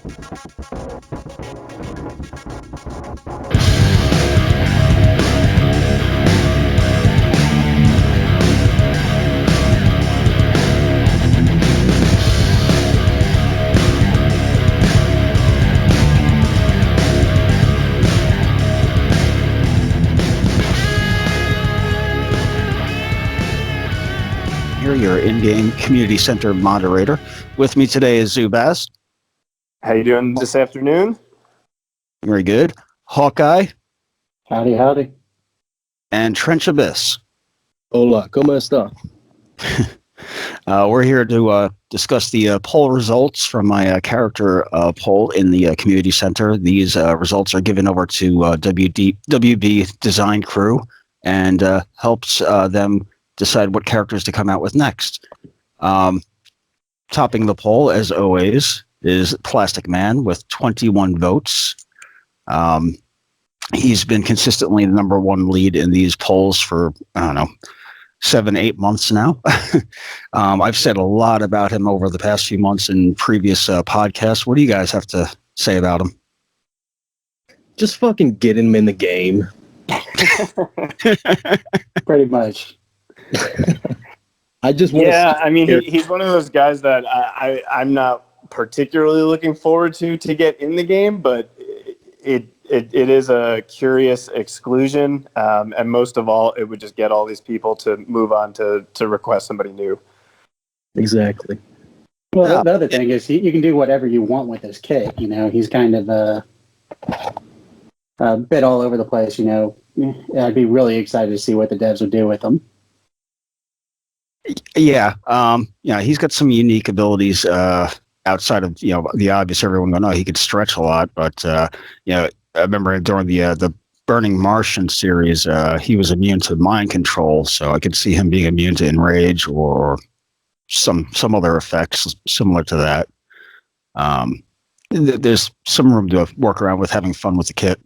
Your in-game community center moderator. With me today is Zubaz. How you doing this afternoon? Very good. Hawkeye. Howdy, howdy. And Trench Abyss. Hola, ¿cómo está? We're here to discuss the poll results from my character poll in the community center. These results are given over to WB Design Crew and helps them decide what characters to come out with next. Topping the poll, as always, is Plastic Man with 21 votes. He's been consistently the number one lead in these polls for, 7-8 months now. I've said a lot about him over the past few months in previous podcasts. What do you guys have to say about him? Just fucking get him in the game. Pretty much. I just want he's one of those guys that I'm not particularly looking forward to get in the game, but it is a curious exclusion, and most of all, it would just get all these people to move on to request somebody new. Exactly. Well, the other thing is you can do whatever you want with this kit. You know, he's kind of a bit all over the place. You know, I'd be really excited to see what the devs would do with him. Yeah, he's got some unique abilities outside of the obvious. Everyone going, he could stretch a lot, but I remember during the Burning Martian series, he was immune to mind control, so I could see him being immune to enrage or some other effects similar to that. There's some room to work around with having fun with the kit.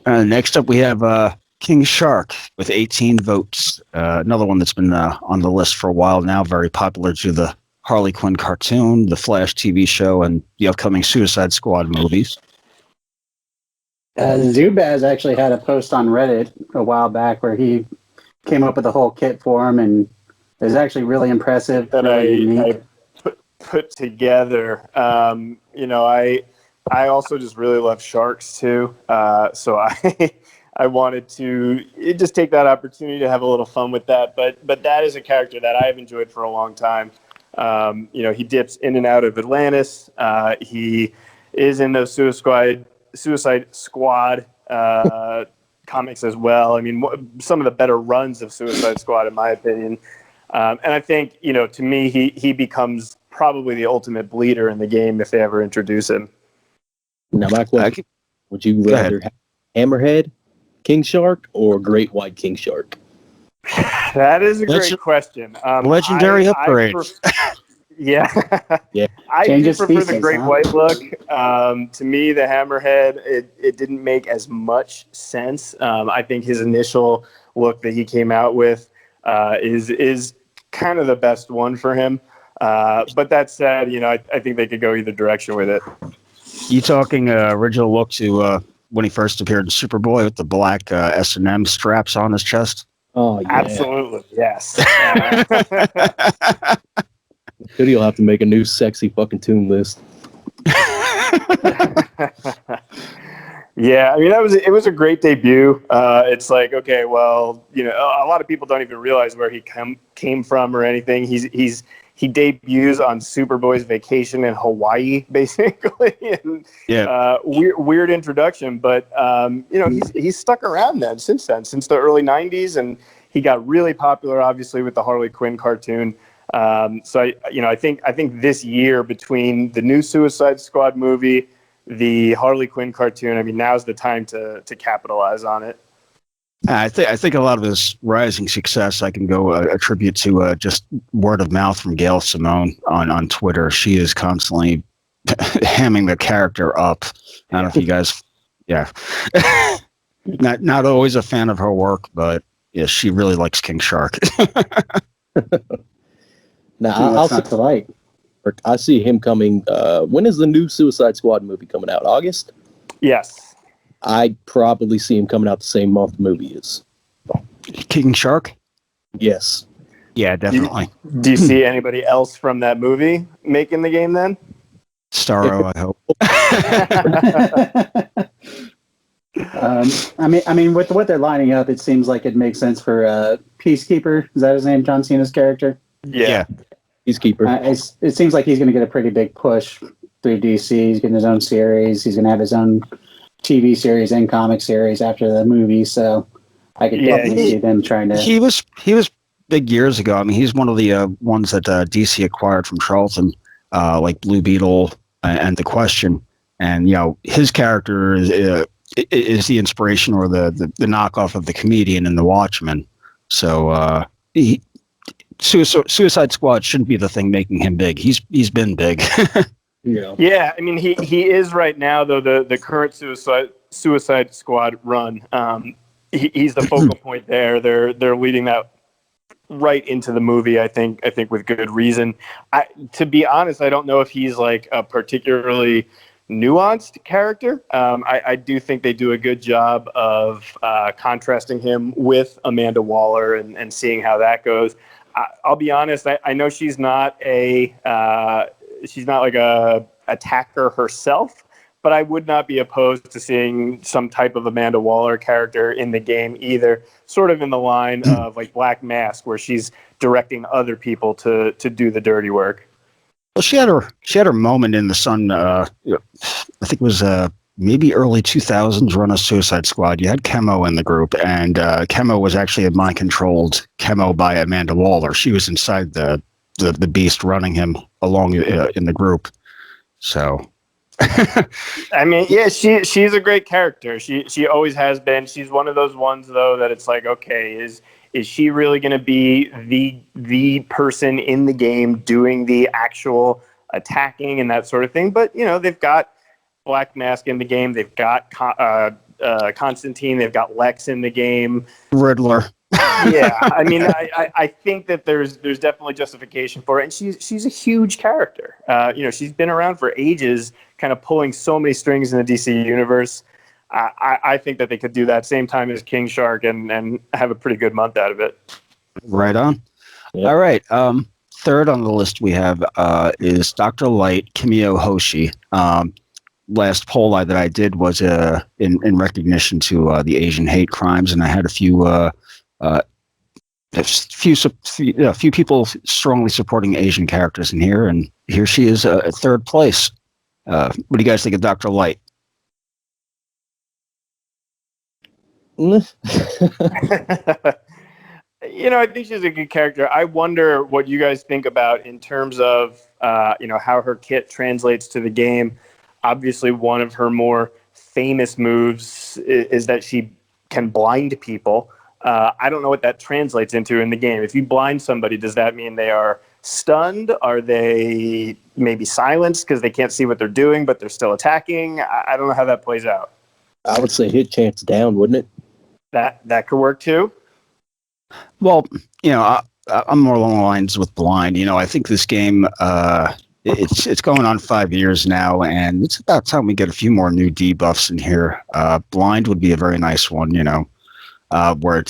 Next up, we have King Shark with 18 votes. Another one that's been on the list for a while now, very popular due to the Harley Quinn cartoon, the Flash TV show, and the upcoming Suicide Squad movies. Zubaz actually had a post on Reddit a while back where he came up with a whole kit for him, and it was actually really impressive. That really I put together. I also just really love sharks too, so I wanted to just take that opportunity to have a little fun with that. But that is a character that I have enjoyed for a long time. He dips in and out of Atlantis. He is in those Suicide Squad comics as well. I mean, some of the better runs of Suicide Squad, in my opinion. And I think, to me, he becomes probably the ultimate bleeder in the game if they ever introduce him. Now, my question, would you rather have Hammerhead King Shark or Great White King Shark? That is a great question. Legendary upgrade. Yeah. I do prefer the Great White look. To me, the Hammerhead, it didn't make as much sense. I think his initial look that he came out with is kind of the best one for him. But that said, I think they could go either direction with it. You talking original look to when he first appeared in Superboy with the black S&M straps on his chest? Oh, yeah. Absolutely, yes. You'll have to make a new sexy fucking tune list. Yeah, I mean, it was a great debut. It's like, okay, well, a lot of people don't even realize where he came from or anything. He debuts on Superboy's Vacation in Hawaii, basically. And, weird introduction, but he's stuck around since the early '90s, and he got really popular, obviously, with the Harley Quinn cartoon. So I think this year, between the new Suicide Squad movie, the Harley Quinn cartoon, I mean, now's the time to capitalize on it. I think a lot of this rising success I can go attribute to just word of mouth from Gail Simone on Twitter. She is constantly hamming the character up. I don't know if you guys, not always a fan of her work, but yeah, she really likes King Shark. Now, What's not to like? I see him coming. When is the new Suicide Squad movie coming out? August? Yes. I probably see him coming out the same month the movie is. King Shark? Yes. Yeah, definitely. Do you see anybody else from that movie making the game then? Starro, I hope. I mean, with what they're lining up, it seems like it makes sense for Peacekeeper. Is that his name? John Cena's character. Yeah. Peacekeeper. It seems like he's going to get a pretty big push through DC. He's getting his own series. He's going to have his own TV series and comic series after the movie. So I could definitely see them trying to. He was big years ago. I mean, he's one of the ones that DC acquired from Charlton, like Blue Beetle and The Question. And his character is the inspiration or the knockoff of the comedian in The Watchmen. So Suicide Squad shouldn't be the thing making him big. He's been big. Yeah. I mean, he is right now though the current Suicide Squad run. He's the focal point there. They're leading that right into the movie. I think with good reason. To be honest, I don't know if he's like a particularly nuanced character. I do think they do a good job of contrasting him with Amanda Waller and seeing how that goes. I'll be honest. I know she's not like a attacker herself, but I would not be opposed to seeing some type of Amanda Waller character in the game either, sort of in the line of like Black Mask, where she's directing other people to do the dirty work. Well, she had her moment in the sun. I think it was maybe early 2000s run of Suicide Squad. You had Chemo in the group, and Chemo was actually a mind-controlled Chemo by Amanda Waller. She was inside the beast running him along in the group. So, I mean, yeah, she's a great character. She always has been. She's one of those ones though that it's like, okay, is she really going to be the person in the game doing the actual attacking and that sort of thing? But they've got Black Mask in the game. They've got Constantine. They've got Lex in the game. Riddler. Yeah, I mean, I think that there's definitely justification for it, and she's a huge character. She's been around for ages, kind of pulling so many strings in the DC universe. I think that they could do that same time as King Shark and have a pretty good month out of it. Right on. Yep. All right. Third on the list we have is Dr. Light, Kimio Hoshi. Last poll that I did was in recognition to the Asian hate crimes, and I had a few people strongly supporting Asian characters in here, and here she is at third place. What do you guys think of Dr. Light? I think she's a good character. I wonder what you guys think about in terms of how her kit translates to the game. Obviously, one of her more famous moves is that she can blind people. I don't know what that translates into in the game. If you blind somebody, does that mean they are stunned? Are they maybe silenced because they can't see what they're doing, but they're still attacking? I don't know how that plays out. I would say hit chance down, wouldn't it? That could work too. Well, I'm more along the lines with blind. I think this game it's going on 5 years now, and it's about time we get a few more new debuffs in here. Blind would be a very nice one, where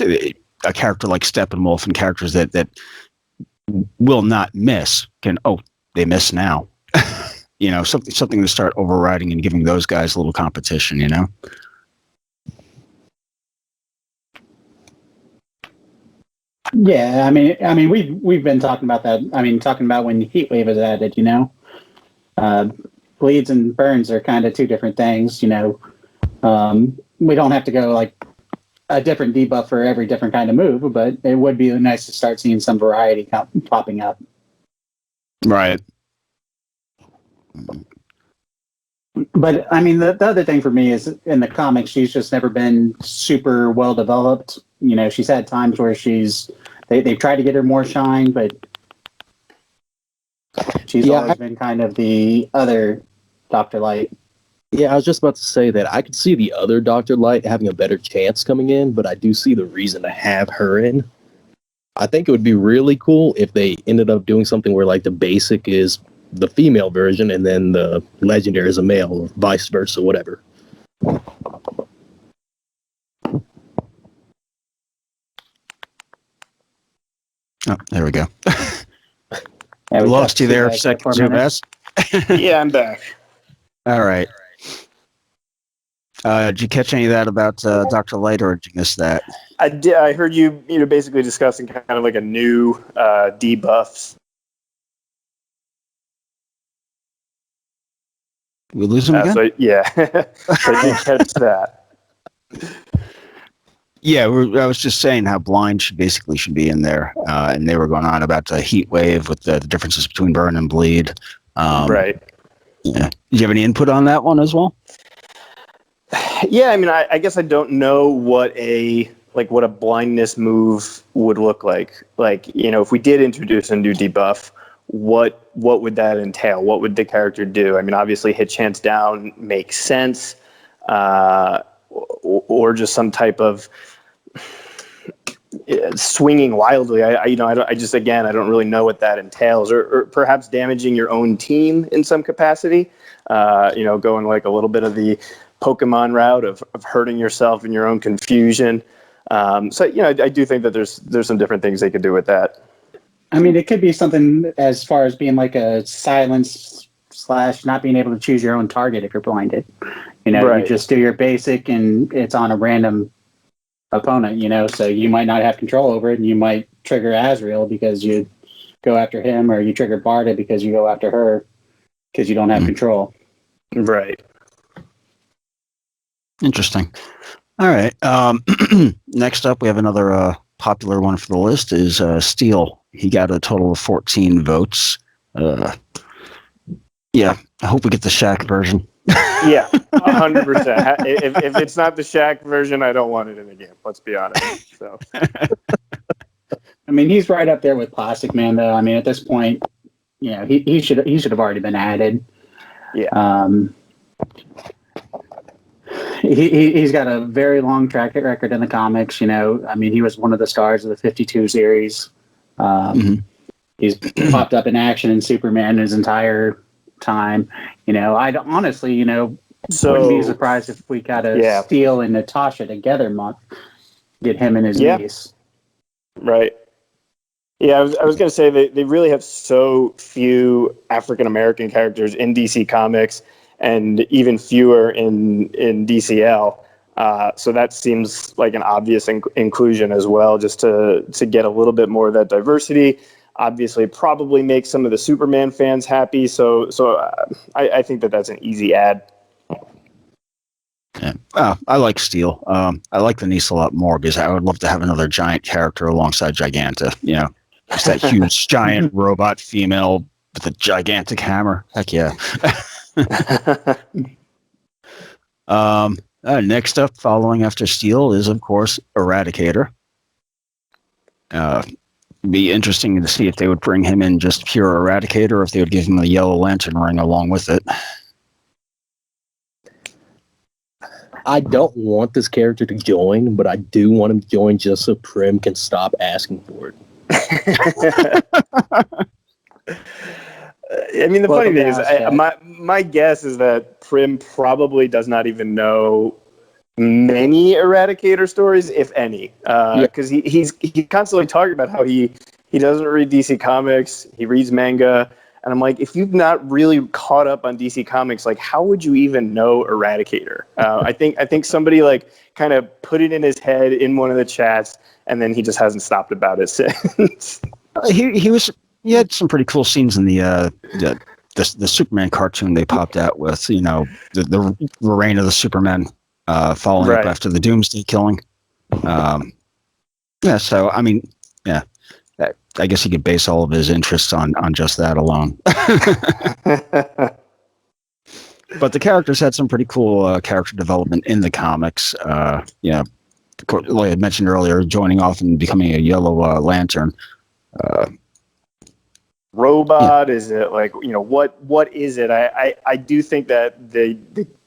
a character like Steppenwolf and characters that will not miss they miss now. Something to start overriding and giving those guys a little competition. Yeah, I mean, we've been talking about that. I mean, talking about when Heatwave is added. Bleeds and burns are kind of two different things. We don't have to go like a different debuff for every different kind of move, but it would be nice to start seeing some variety popping up. Right. But I mean, the other thing for me is in the comics, she's just never been super well developed. She's had times where they've tried to get her more shine, but she's always been kind of the other Dr. Light. Yeah, I was just about to say that I could see the other Dr. Light having a better chance coming in, but I do see the reason to have her in. I think it would be really cool if they ended up doing something where like the basic is the female version and then the legendary is a male, or vice versa, whatever. Oh, there we go. Yeah, we Lost you there, for a second, minute. Zubaz. Yeah, I'm back. All right. Did you catch any of that about Dr. Light, or did you miss that? I did. I heard you basically discussing kind of like a new debuffs. We lose him again? So yeah, so I did catch that. Yeah, I was just saying how blind should be in there, and they were going on about the heat wave with the differences between burn and bleed. Right. Yeah. Did you have any input on that one as well? Yeah, I mean, I guess I don't know what a blindness move would look like. Like, if we did introduce a new debuff, what would that entail? What would the character do? I mean, obviously, hit chance down makes sense, or just some type of swinging wildly. I don't really know what that entails, or perhaps damaging your own team in some capacity. Going like a little bit of the Pokemon route of hurting yourself in your own confusion. I do think that there's some different things they could do with that. I mean, it could be something as far as being like a silence / not being able to choose your own target if you're blinded. Right. You just do your basic and it's on a random opponent, so you might not have control over it, and you might trigger Azrael because you go after him, or you trigger Barda because you go after her because you don't have control. Right. Interesting. All right. Next up, we have another popular one for the list is Steel. He got a total of 14 votes. Yeah, I hope we get the Shaq version. Yeah, 100%. If it's not the Shaq version, I don't want it in the game. Let's be honest. So, I mean, he's right up there with Plastic Man, though. I mean, at this point, he should have already been added. Yeah. He's got a very long track record in the comics. I mean, he was one of the stars of the 52 series. He's popped up in action in Superman his entire time. I'd honestly, wouldn't be surprised if we got a Steel and Natasha together month. Get him and his niece. Right. Yeah, I was going to say they really have so few African American characters in DC Comics, and even fewer in DCL. So that seems like an obvious inclusion as well, just to get a little bit more of that diversity. Obviously, probably make some of the Superman fans happy. So I think that's an easy add. Yeah. I like Steel. I like the niece a lot more because I would love to have another giant character alongside Giganta. Just that huge giant robot female with a gigantic hammer. Heck yeah. Next up, following after Steel, is of course Eradicator. It'd be interesting to see if they would bring him in just pure Eradicator, or if they would give him a Yellow Lantern ring along with it. I don't want this character to join, but I do want him to join just so Prim can stop asking for it. I mean, the funny thing is, my guess is that Prim probably does not even know many Eradicator stories, if any, because he's constantly talking about how he doesn't read DC Comics, he reads manga, and I'm like, if you've not really caught up on DC Comics, like, how would you even know Eradicator? I think somebody like kind of put it in his head in one of the chats, and then he just hasn't stopped about it since. He had some pretty cool scenes in the Superman cartoon they popped out with, the reign of the Superman following up after the Doomsday killing. So I mean, I guess he could base all of his interests on just that alone. But the characters had some pretty cool character development in the comics. Like I mentioned earlier, joining off and becoming a Yellow Lantern. robot? Is it like, what is it? I do think that the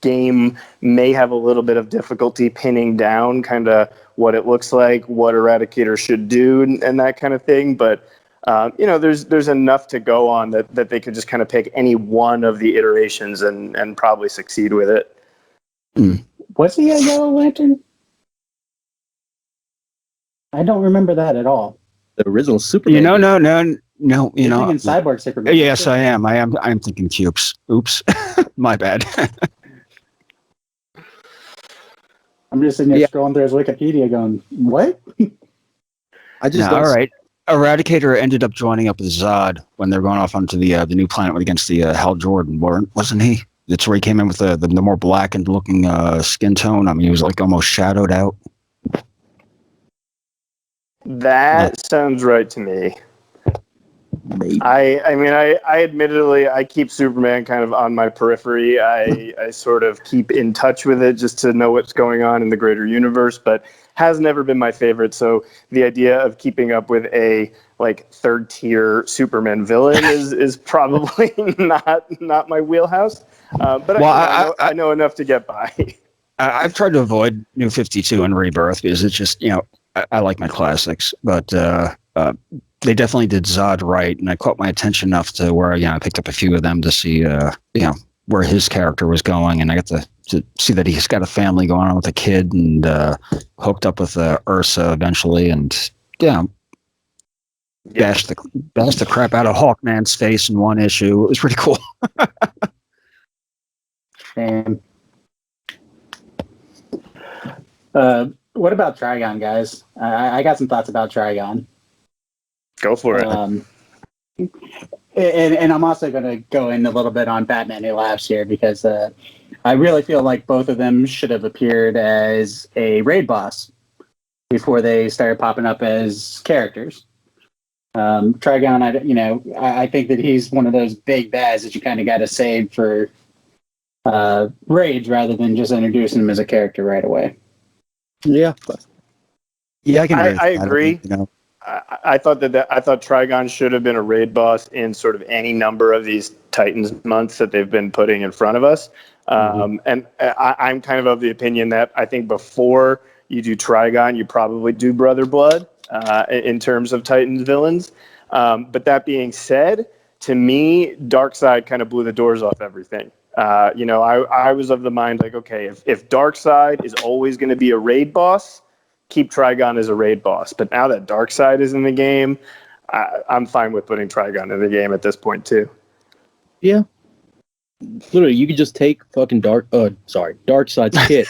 game may have a little bit of difficulty pinning down kind of what it looks like, what Eradicator should do, and that kind of thing. But there's enough to go on that they could just kind of pick any one of the iterations and probably succeed with it. Was he a Yellow Lantern? I don't remember that at all. The original Superman. No. You're thinking Cyborg Superman. Yes, I am. I'm thinking Cubes. Oops, my bad. I'm just sitting there scrolling through his Wikipedia, going, "What?" I just all right. Eradicator ended up joining up with Zod when they're going off onto the new planet against the Hal Jordan, wasn't he? That's where he came in with the more blackened looking skin tone. I mean, he was like almost shadowed out. That sounds right to me. Maybe. I admittedly, I keep Superman kind of on my periphery. I sort of keep in touch with it just to know what's going on in the greater universe, but has never been my favorite. So the idea of keeping up with a like third tier Superman villain is probably not my wheelhouse. But I know enough to get by. I've tried to avoid New 52 and Rebirth because it's just, I like my classics, but they definitely did Zod right, and I caught my attention enough to where I picked up a few of them to see where his character was going, and I got to see that he's got a family going on with a kid and hooked up with Ursa eventually, and bashed the crap out of Hawkman's face in one issue. It was pretty cool. Damn. What about Trigon, guys? I got some thoughts about Trigon. Go for it. And I'm also going to go in a little bit on Batman Who Laughs here because I really feel like both of them should have appeared as a raid boss before they started popping up as characters. Trigon, I think that he's one of those big bads that you kind of got to save for raids rather than just introducing him as a character right away. Yeah. Yeah, I agree. I thought Trigon should have been a raid boss in sort of any number of these Titans months that they've been putting in front of us. And I'm kind of the opinion that I think before you do Trigon, you probably do Brother Blood in terms of Titans villains. But that being said, to me, Darkseid kind of blew the doors off everything. I was of the mind like, okay, if Darkseid is always going to be a raid boss, keep Trigon as a raid boss. But now that Darkseid is in the game, I'm fine with putting Trigon in the game at this point too. Yeah. Literally, you could just take fucking Darkseid's kit.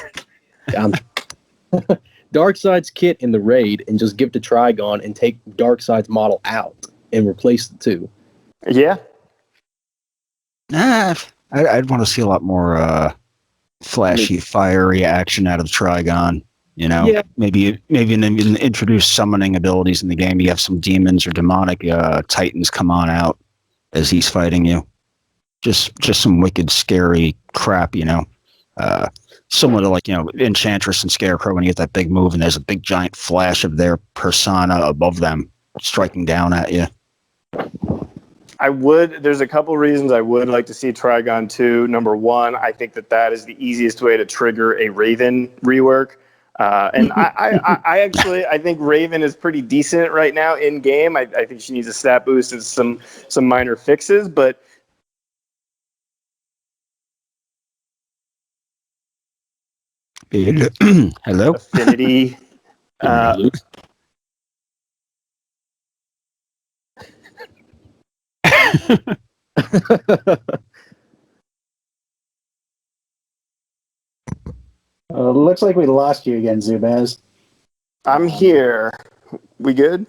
Darkseid's kit in the raid and just give to Trigon and take Darkseid's model out and replace the two. Yeah. I'd want to see a lot more flashy, fiery action out of Trigon. Maybe introduce summoning abilities in the game. You have some demons or demonic titans come on out as he's fighting you. Just some wicked, scary crap. Similar to like Enchantress and Scarecrow when you get that big move and there's a big giant flash of their persona above them striking down at you. There's a couple reasons I would like to see Trigon 2. Number one, I think that is the easiest way to trigger a Raven rework. And I think Raven is pretty decent right now in game. I think she needs a stat boost and some minor fixes, but hello, Affinity. Looks like we lost you again, Zubaz. I'm here. We good?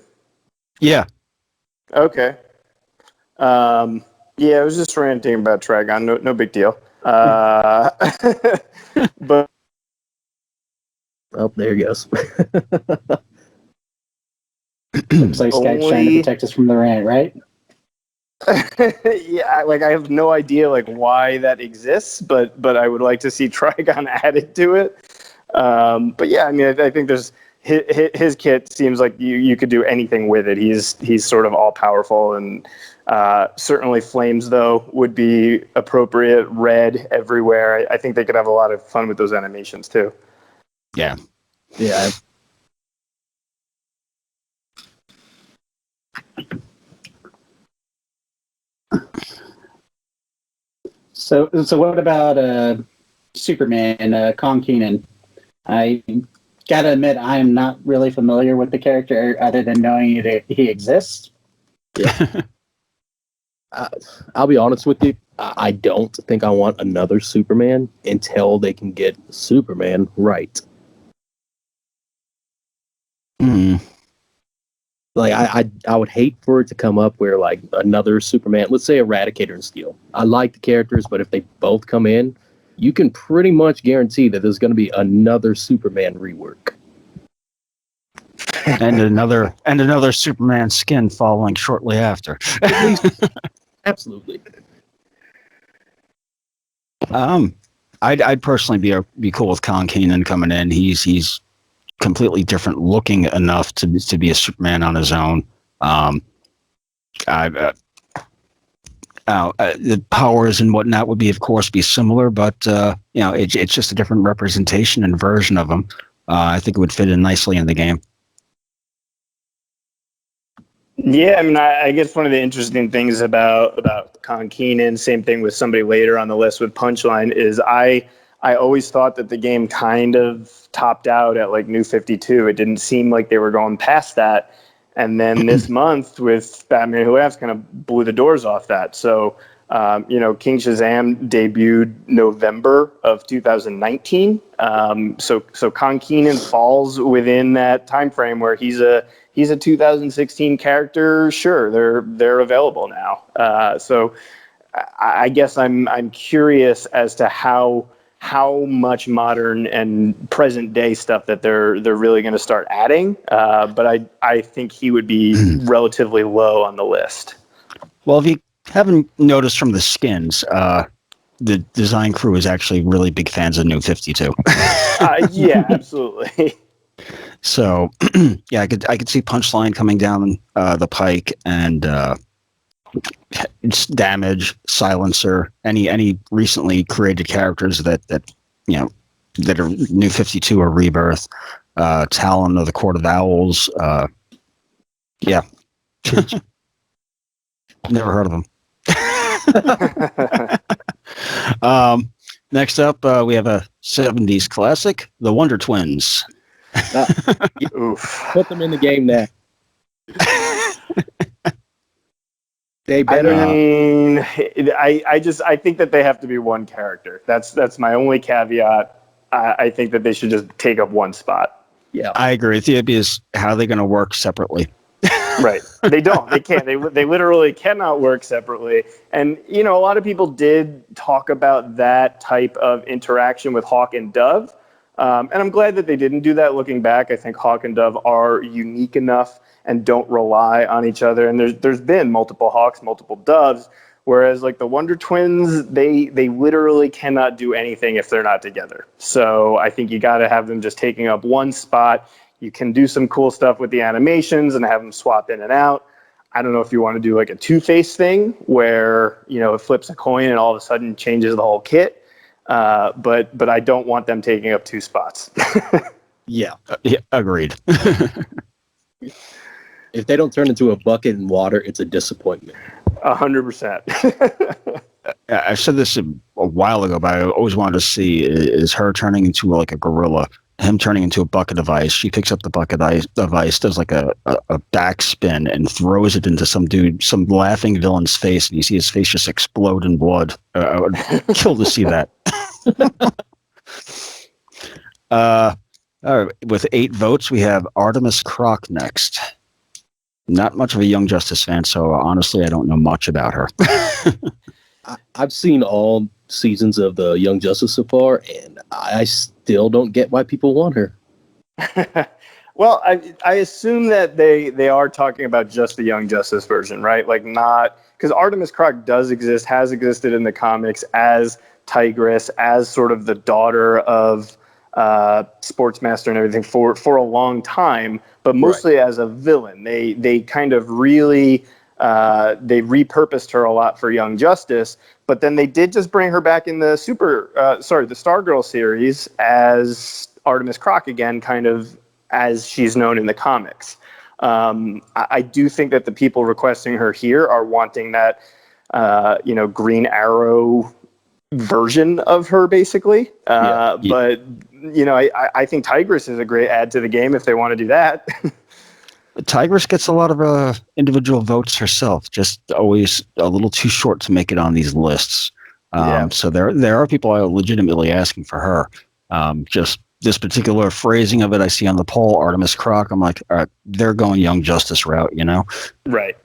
Yeah. Okay. I was just ranting about Trigon. No big deal. But oh, there he goes. Looks like Skype's trying to protect us from the rant, right? Yeah, like I have no idea like why that exists, but I would like to see Trigon added to it. But yeah, I mean, I think there's his kit seems like you could do anything with it. He's sort of all powerful, and Certainly flames, though, would be appropriate. Red everywhere. I think they could have a lot of fun with those animations, too. Yeah. Yeah. So what about Superman, Kong Keenan? I gotta admit, I am not really familiar with the character other than knowing that he exists. Yeah. I'll be honest with you. I don't think I want another Superman until they can get Superman right. Hmm. Like I would hate for it to come up where like another Superman, let's say Eradicator and Steel. I like the characters, but if they both come in, you can pretty much guarantee that there's going to be another Superman rework. And another Superman skin following shortly after. Absolutely. I'd personally be cool with Kong Keenan coming in. He's completely looking enough to be a Superman on his own. The powers and whatnot would be, of course, be similar, but it's just a different representation and version of him. I think it would fit in nicely in the game. Yeah, I mean, I guess one of the interesting things about Kong Keenan, same thing with somebody later on the list with Punchline, is I always thought that the game kind of topped out at like New 52. It didn't seem like they were going past that. And then this month with Batman Who Laughs kind of blew the doors off that. So, King Shazam debuted November of 2019. So Kong Keenan falls within that time frame where he's a 2016 character. Sure, they're available now. So I guess I'm curious as to how much modern and present day stuff that they're really going to start adding. But I think he would be relatively low on the list. Well, if you haven't noticed from the skins, the design crew is actually really big fans of New 52. Yeah, absolutely. So, yeah, I could see Punchline coming down the pike, and Damage, Silencer, any recently created characters that are New 52 or Rebirth, Talon of the Court of Owls. Yeah, never heard of them. Next up, we have a 70s classic, The Wonder Twins. Oof. Put them in the game now. They I better. mean, I think that they have to be one character. That's my only caveat. I think that they should just take up one spot. Yeah, I agree with you, because how are they going to work separately? Right. They don't. They can't. They literally cannot work separately. And, a lot of people did talk about that type of interaction with Hawk and Dove. And I'm glad that they didn't do that looking back. I think Hawk and Dove are unique enough and don't rely on each other. And there's been multiple Hawks, multiple Doves, whereas like the Wonder Twins, they literally cannot do anything if they're not together. So I think you got to have them just taking up one spot. You can do some cool stuff with the animations and have them swap in and out. I don't know if you want to do like a Two-Face thing where, it flips a coin and all of a sudden changes the whole kit. But I don't want them taking up two spots. Yeah, agreed. if they don't turn into a bucket in water, it's a disappointment. 100%. I said this a while ago, but I always wanted to see is her turning into like a gorilla, him turning into a bucket of ice. She picks up the bucket of ice, does like a backspin, and throws it into some laughing villain's face, and you see his face just explode in blood. I would kill to see that. All right, with 8 votes, we have Artemis Croc next. Not much of a Young Justice fan, so honestly, I don't know much about her. I've seen all seasons of the Young Justice so far, and I still don't get why people want her. Well, I assume that they are talking about just the Young Justice version, right? Like not because Artemis Croc has existed in the comics as Tigress, as sort of the daughter of Sportsmaster and everything for a long time, but mostly as a villain. They kind of really They repurposed her a lot for Young Justice, but then they did just bring her back in the the Stargirl series as Artemis Croc again, kind of as she's known in the comics. I do think that the people requesting her here are wanting that, Green Arrow version of her, basically. But, I think Tigress is a great add to the game if they want to do that. Tigress gets a lot of individual votes herself, just always a little too short to make it on these lists. So there are people legitimately asking for her. Just this particular phrasing of it I see on the poll, Artemis Croc, I'm like, all right, they're going Young Justice route, Right.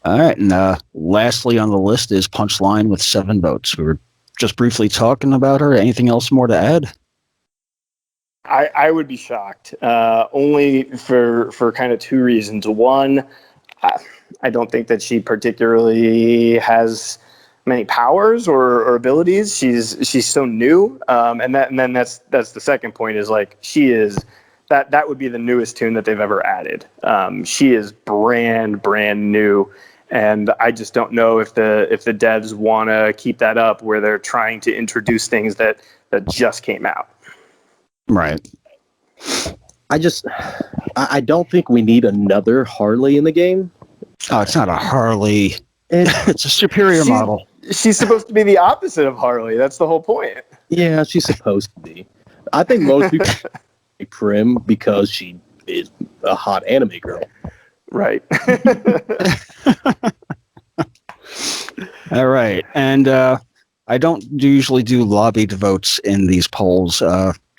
All right, and lastly on the list is Punchline with 7 votes. We were just briefly talking about her. Anything else more to add? I would be shocked, only for kind of 2 reasons. One, I don't think that she particularly has many powers or abilities. She's so new, and then that's the second point is like she is that would be the newest tune that they've ever added. She is brand new, and I just don't know if the devs want to keep that up where they're trying to introduce things that just came out. Right. I don't think we need another Harley in the game. Oh, it's not a Harley. It's a superior model. She's supposed to be the opposite of Harley. That's the whole point. Yeah, she's supposed to be. I think most people like Prim because she is a hot anime girl. Right. All right. And I don't usually do lobbied votes in these polls.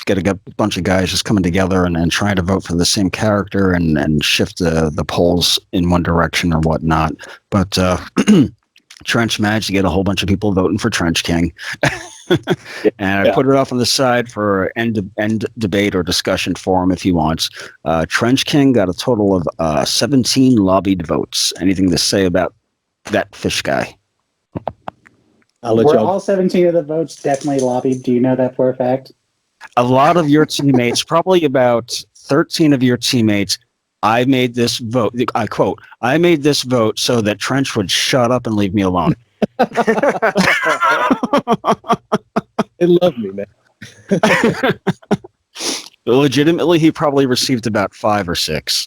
Get a bunch of guys just coming together and trying to vote for the same character and shift the polls in one direction or whatnot. But Trench managed to get a whole bunch of people voting for Trench King. And I put it off on the side for end debate or discussion forum if he wants. Trench King got a total of 17 lobbied votes. Anything to say about that fish guy? Were all 17 of the votes definitely lobbied? Do you know that for a fact? A lot of your teammates, probably about 13 of your teammates, I made this vote. I quote, I made this vote so that Trench would shut up and leave me alone. They love me, man. Legitimately, he probably received about 5 or 6.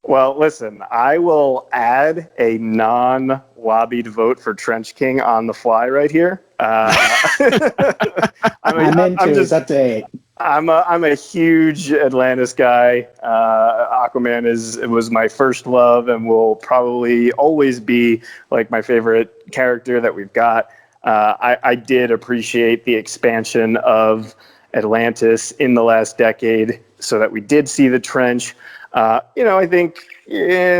Well, listen, I will add a non-lobbied vote for Trench King on the fly right here. I'm a huge Atlantis guy. Aquaman was my first love and will probably always be like my favorite character that we've got. I did appreciate the expansion of Atlantis in the last decade so that we did see the Trench. I think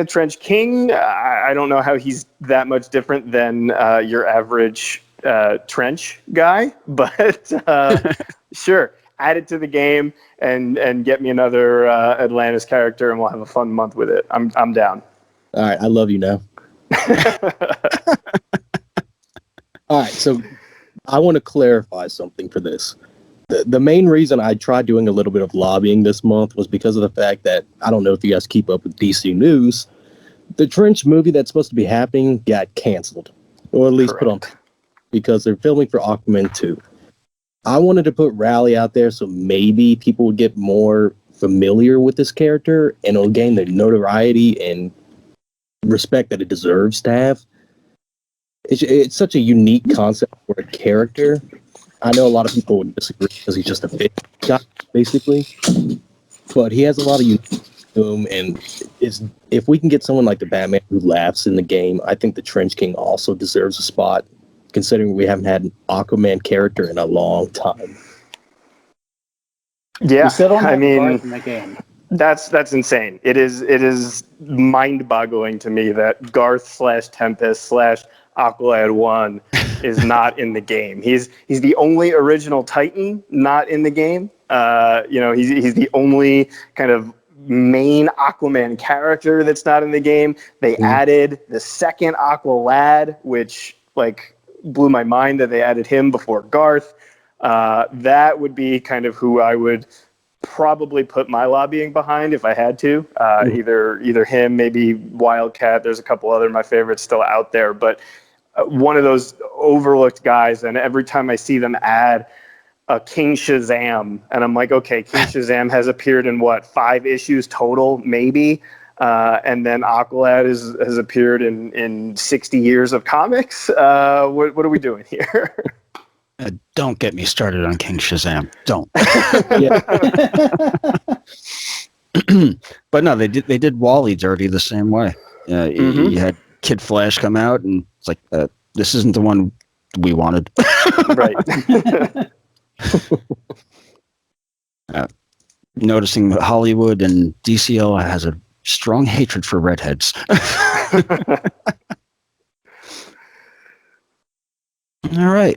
Trench King, I don't know how he's that much different than your average Trench guy, but sure, add it to the game and get me another Atlantis character and we'll have a fun month with it. I'm down. All right, I love you now. All right, so I want to clarify something for this. The main reason I tried doing a little bit of lobbying this month was because of the fact that, I don't know if you guys keep up with DC news, the Trench movie that's supposed to be happening got canceled, or at least put on, because they're filming for Aquaman 2. I wanted to put Rally out there so maybe people would get more familiar with this character and it'll gain the notoriety and respect that it deserves to have. It's such a unique concept for a character. I know a lot of people would disagree because he's just a fit guy, basically. But he has a lot of unique to him, and if we can get someone like the Batman who laughs in the game, I think the Trench King also deserves a spot, considering we haven't had an Aquaman character in a long time. Yeah, We still don't have I Garth in the game. That's insane. It is mind-boggling to me that Garth / Tempest / Aqualad 1 is not in the game. He's the only original Titan not in the game. He's the only kind of main Aquaman character that's not in the game. They added the second Aqualad, which blew my mind that they added him before Garth. That would be kind of who I would probably put my lobbying behind if I had to. Either him, maybe Wildcat. There's a couple other my favorites still out there, but one of those overlooked guys. And every time I see them add King Shazam, and I'm like, okay, King Shazam has appeared in 5 issues total, maybe. And then Aqualad has appeared in 60 years of comics. What are we doing here? Don't get me started on King Shazam. Don't. But no, they did Wally dirty the same way. You had Kid Flash come out, and it's like, this isn't the one we wanted. Right. Noticing that Hollywood and DCL has a strong hatred for redheads. All right.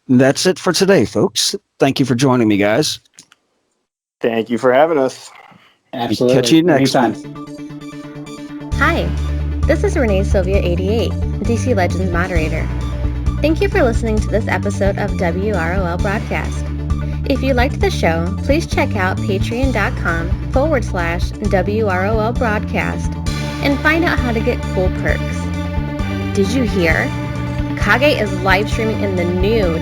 That's it for today, folks. Thank you for joining me, guys. Thank you for having us. Absolutely. Catch you next time. Hi, this is Renee Sylvia88, DC Legends moderator. Thank you for listening to this episode of WROL Broadcast. If you liked the show, please check out patreon.com/WROL Broadcast and find out how to get cool perks. Did you hear? Kage is live streaming in the nude.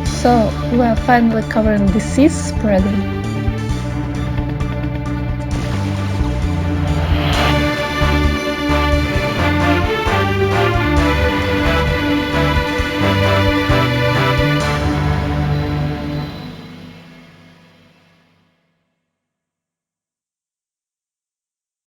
So, we are finally covering disease spreading.